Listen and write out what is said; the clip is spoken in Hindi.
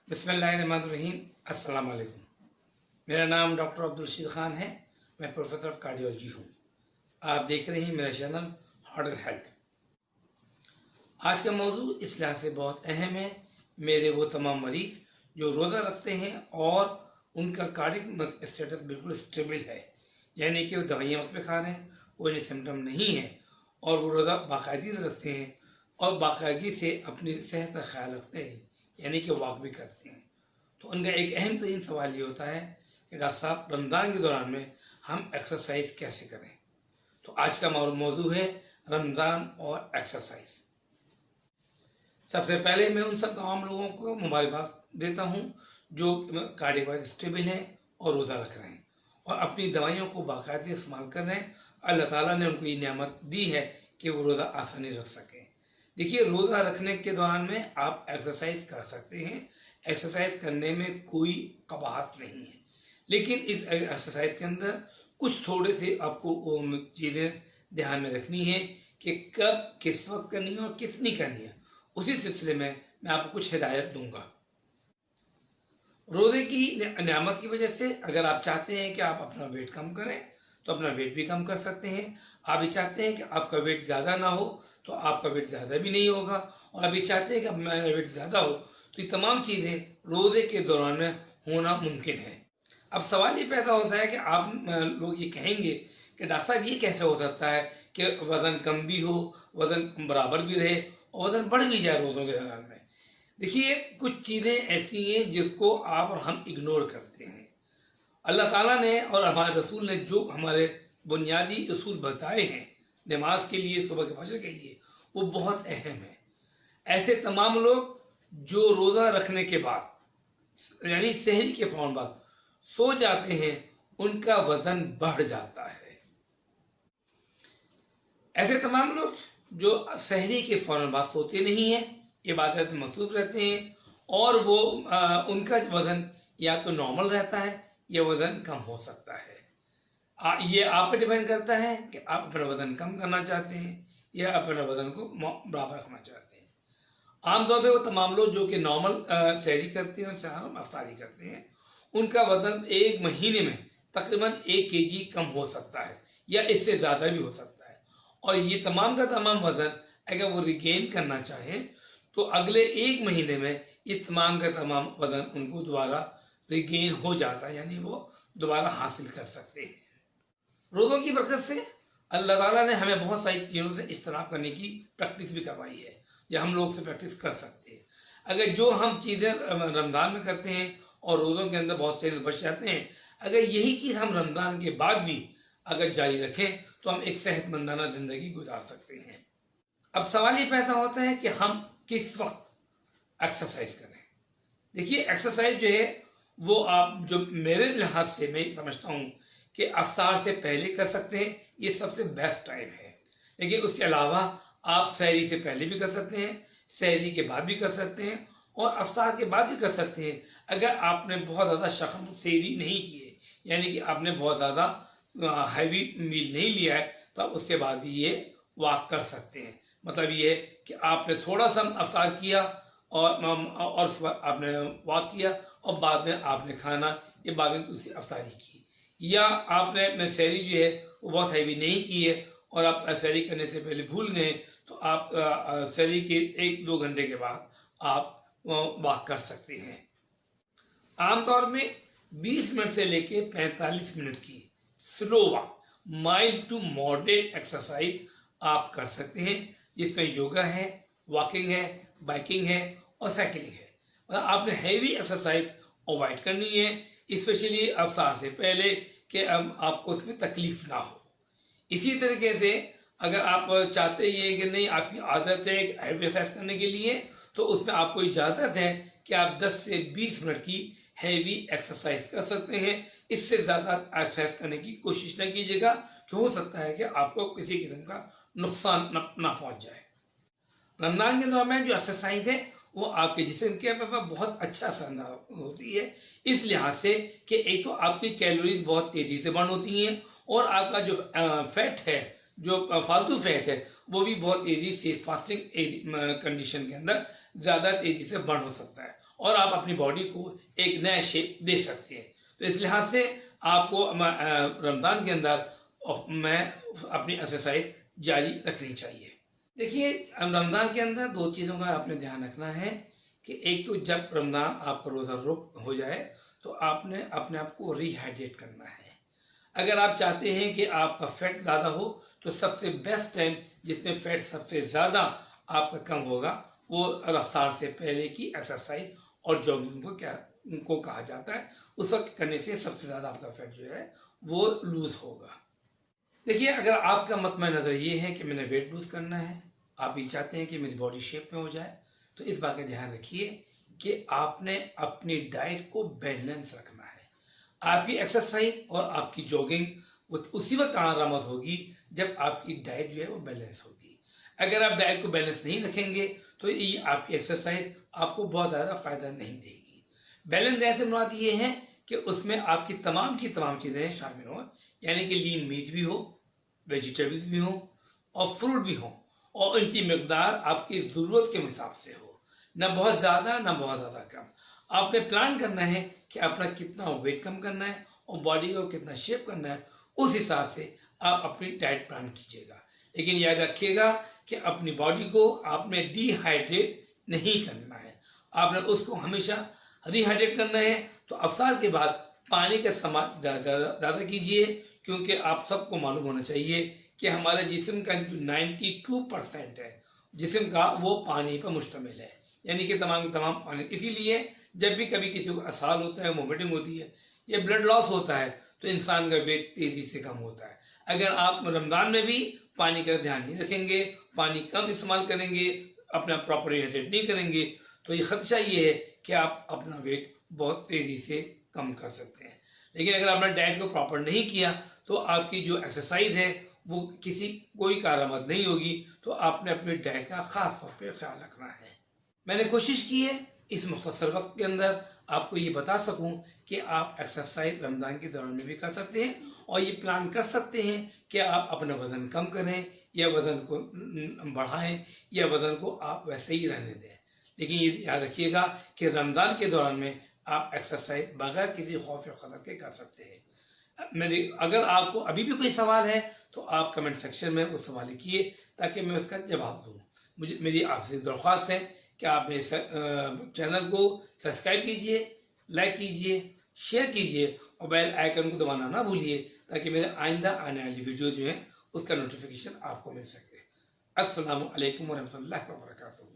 बिस्मिल्लाहिर्रहमानिर्रहीम। अस्सलाम वालेकुम। मेरा नाम डॉक्टर अब्दुल रशीद ख़ान है। मैं प्रोफेसर ऑफ कार्डियोलॉजी हूँ। आप देख रहे हैं मेरा चैनल हार्ट एंड हेल्थ। आज का मौजू इस लिहाज से बहुत अहम है। मेरे वो तमाम मरीज़ जो रोज़ा रखते हैं और उनका कार्डियक स्टेटस बिल्कुल स्टेबल है, यानी कि वो दवाइयाँ वक्त पे खा रहे हैं, कोई सिम्टम नहीं है और वो रोज़ा बाकायदगी से रखते हैं और बाकायदगी से अपनी सेहत का ख्याल रखते हैं, यानी कि वॉक भी करते हैं। तो उनका एक अहम तरीन सवाल ये होता है कि डॉक्टर साहब, रमज़ान के दौरान में हम एक्सरसाइज कैसे करें। तो आज का मौजू है रमज़ान और एक्सरसाइज। सबसे पहले मैं उन सब तमाम लोगों को मुबारकबाद देता हूँ जो कार्डियक स्टेबल हैं और रोज़ा रख रहे हैं और अपनी दवाइयों को बाकायदे इस्तेमाल कर रहे हैं। अल्लाह ताला ने उनको ये नेमत दी है कि वो रोज़ा आसानी रख सकें। देखिए, रोज़ा रखने के दौरान में आप एक्सरसाइज कर सकते हैं। एक्सरसाइज करने में कोई कबाहत नहीं है, लेकिन इस एक्सरसाइज के अंदर कुछ थोड़े से आपको चीज़ें ध्यान में रखनी है कि कब किस वक्त करनी है और किस नहीं करनी है। उसी सिलसिले में मैं आपको कुछ हिदायत दूंगा। रोज़े की नियामत की वजह से अगर आप चाहते हैं कि आप अपना वेट कम करें तो अपना वेट भी कम कर सकते हैं। आप ये चाहते हैं कि आपका वेट ज़्यादा ना हो तो आपका वेट ज़्यादा भी नहीं होगा, और आप ये चाहते हैं कि मेरा वेट ज़्यादा हो, तो ये तमाम चीज़ें रोज़े के दौरान में होना मुमकिन है। अब सवाल ये पैदा होता है कि आप लोग ये कहेंगे कि डॉक्टर साहब, ये कैसे हो सकता है कि वज़न कम भी हो, वज़न बराबर भी रहे और वज़न बढ़ भी जाए रोज़ों के दौरान में। देखिए, कुछ चीज़ें ऐसी हैं जिसको आप और हम इग्नोर करते हैं। अल्लाह ताला ने और हमारे रसूल ने जो हमारे बुनियादी उसूल बताए हैं नमाज के लिए, सुबह के फजर के लिए, वो बहुत अहम है। ऐसे तमाम लोग जो रोज़ा रखने के बाद यानी सहरी के फ़ौरन बाद सो जाते हैं, उनका वज़न बढ़ जाता है। ऐसे तमाम लोग जो सहरी के फ़ौरन बाद सोते नहीं हैं, इबादत में मसरूफ़ रहते हैं और वो उनका वज़न या तो नॉर्मल रहता है या वज़न कम हो सकता है। ये आप पे डिपेंड करता है कि आप अपना वज़न कम करना चाहते हैं या अपने वज़न को बराबर रखना चाहते हैं। आमतौर पे वो तमाम लोग जो कि नॉर्मल सहरी करते हैं और सहर अफ्तारी करते हैं, उनका वज़न एक महीने में तकरीबन 1 kg कम हो सकता है या इससे ज़्यादा भी हो सकता है। और ये तमाम का तमाम वज़न अगर वो रिगेन करना चाहें तो अगले 1 महीने में ये तमाम का तमाम वज़न उनको दोबारा रिगेन हो जाता है, यानी वो दोबारा हासिल कर सकते हैं। रोज़ों की बरकत से अल्लाह ताला ने हमें बहुत सारी चीज़ों से इज्तनाब करने की प्रैक्टिस भी करवाई है, या हम लोग से प्रैक्टिस कर सकते हैं। अगर जो हम चीज़ें रमज़ान में करते हैं और रोज़ों के अंदर बहुत से बच जाते हैं, अगर यही चीज़ हम रमज़ान के बाद भी अगर जारी रखें तो हम एक सेहतमंदाना ज़िंदगी गुजार सकते हैं। अब सवाल ये पैदा होता है कि हम किस वक्त एक्सरसाइज करें। देखिए, एक्सरसाइज जो है वो आप जो मेरे लिहाज से मैं समझता हूँ कि अफ्तार से पहले कर सकते हैं, ये सबसे बेस्ट टाइम है। लेकिन उसके अलावा आप सहरी से पहले भी कर सकते हैं, सहरी के बाद भी कर सकते हैं और अफ्तार के बाद भी कर सकते हैं। अगर आपने बहुत ज़्यादा शख्म सहरी नहीं की है, यानी कि आपने बहुत ज़्यादा हैवी मील नहीं लिया है, तो आप उसके बाद भी ये वॉक कर सकते हैं। मतलब ये है कि आपने थोड़ा सा अफ्तार किया और उसके बाद आपने वॉक किया और बाद में आपने खाना या बाद में उसी अफ्तारी की, या आपने सहरी जो है वो बहुत हैवी नहीं की है और आप सहरी करने से पहले भूल गए, तो आप सहरी के 1-2 घंटे के बाद आप वॉक कर सकते हैं। आमतौर में 20 मिनट से लेके 45 मिनट की slow walk, mild to moderate exercise आप कर सकते हैं, जिसमें योगा है, वॉकिंग है, बाइकिंग है और साइकिलिंग है। मतलब आपने हैवी एक्सरसाइज अवॉइड करनी है, स्पेशली अफ्तार से पहले, कि आपको उसमें तकलीफ ना हो। इसी तरीके से अगर आप चाहते हैं कि नहीं, आपकी आदत है हैवी एक्सरसाइज करने के लिए, तो उसमें आपको इजाज़त है कि आप 10 से 20 मिनट की हैवी एक्सरसाइज कर सकते हैं। इससे ज़्यादा एक्सरसाइज करने की कोशिश न कीजिएगा, कि हो सकता है कि आपको किसी किस्म का नुकसान ना पहुँच जाए। रमज़ान के दौरान जो एक्सरसाइज है वो आपके जिस्म के पर बहुत अच्छा असर होती है, इस लिहाज से कि एक तो आपकी कैलोरीज बहुत तेज़ी से बर्न होती हैं और आपका जो फैट है, जो फालतू फैट है, वो भी बहुत तेज़ी से फास्टिंग कंडीशन के अंदर ज़्यादा तेज़ी से बर्न हो सकता है और आप अपनी बॉडी को एक नया शेप दे सकते हैं। तो इस लिहाज से आपको रमज़ान के अंदर मैं अपनी एक्सरसाइज जारी रखनी चाहिए। देखिए, रमज़ान के अंदर दो चीज़ों का आपने ध्यान रखना है कि एक तो जब रमज़ान आपका रोज़ा रुक हो जाए तो आपने अपने आप को रिहाइड्रेट करना है। अगर आप चाहते हैं कि आपका फैट ज़्यादा हो तो सबसे बेस्ट टाइम जिसमें फैट सबसे ज़्यादा आपका कम होगा वो रफ्तार से पहले की एक्सरसाइज और जॉगिंग को कहा जाता है। उस वक्त करने से सबसे ज़्यादा आपका फैट जो है वो लूज होगा। देखिए, अगर आपका मतम नज़र ये है कि मैंने वेट लूज करना है, आप ये चाहते हैं कि मेरी बॉडी शेप में हो जाए, तो इस बात का ध्यान रखिए कि आपने अपनी डाइट को बैलेंस रखना है। आपकी एक्सरसाइज और आपकी जॉगिंग वो उसी वक्त आरामद होगी जब आपकी डाइट जो है वो बैलेंस होगी। अगर आप डाइट को बैलेंस नहीं रखेंगे तो ये आपकी एक्सरसाइज आपको बहुत ज़्यादा फायदा नहीं देगी। बैलेंस डाइट से मुराद ये है कि उसमें आपकी तमाम की तमाम चीज़ें शामिल हों, यानी कि लीन मीट भी हो, वेजिटेबल्स भी हों और फ्रूट भी हों, और उनकी मकदार आपकी ज़रूरत के हिसाब से हो, ना बहुत ज़्यादा ना बहुत ज़्यादा कम। आपने प्लान करना है कि अपना कितना वेट कम करना है और बॉडी को कितना शेप करना है, उस हिसाब से आप अपनी डाइट प्लान कीजिएगा। लेकिन याद रखिएगा कि अपनी बॉडी को आपने डिहाइड्रेट नहीं करना है, आपने उसको हमेशा रिहाइड्रेट करना है। तो अफ्तार के बाद पानी का इस्तेमाल ज़्यादा कीजिए, क्योंकि आप सबको मालूम होना चाहिए कि हमारे जिस्म का जो 92% है जिस्म का वो पानी पर मुश्तमिल है, यानी कि तमाम पानी। इसीलिए जब भी कभी किसी को असाल होता है, वोमिटिंग होती है या ब्लड लॉस होता है तो इंसान का वेट तेज़ी से कम होता है। अगर आप रमज़ान में भी पानी का ध्यान नहीं रखेंगे, पानी कम इस्तेमाल करेंगे, अपना प्रॉपर हाइड्रेट नहीं करेंगे, तो ये खदशा ये है कि आप अपना वेट बहुत तेज़ी से कम कर सकते हैं। लेकिन अगर आपने डाइट को प्रॉपर नहीं किया तो आपकी जो एक्सरसाइज है वो कोई कारआमद नहीं होगी। तो आपने अपनी डाइट का ख़ास तौर पे ख्याल रखना है। मैंने कोशिश की है इस मुख्तसर वक्त के अंदर आपको ये बता सकूं कि आप एक्सरसाइज रमज़ान के दौरान में भी कर सकते हैं और ये प्लान कर सकते हैं कि आप अपना वज़न कम करें या वज़न को बढ़ाएं या वज़न को आप वैसे ही रहने दें। लेकिन ये याद रखिएगा कि रमज़ान के दौरान में आप एक्सरसाइज बगैर किसी खौफ या खतरे के कर सकते हैं। अगर आपको अभी भी कोई सवाल है तो आप कमेंट सेक्शन में वो सवाल लिखिए ताकि मैं उसका जवाब दूँ। मेरी आपसे दरख्वास्त है कि आप मेरे चैनल को सब्सक्राइब कीजिए, लाइक कीजिए, शेयर कीजिए और बेल आइकन को दबाना ना भूलिए ताकि मेरे आइंदा आने वाली वीडियो जो है उसका नोटिफिकेशन आपको मिल सके। अस्सलामु अलैकुम वरहमतुल्लाहि वबरकातुहू।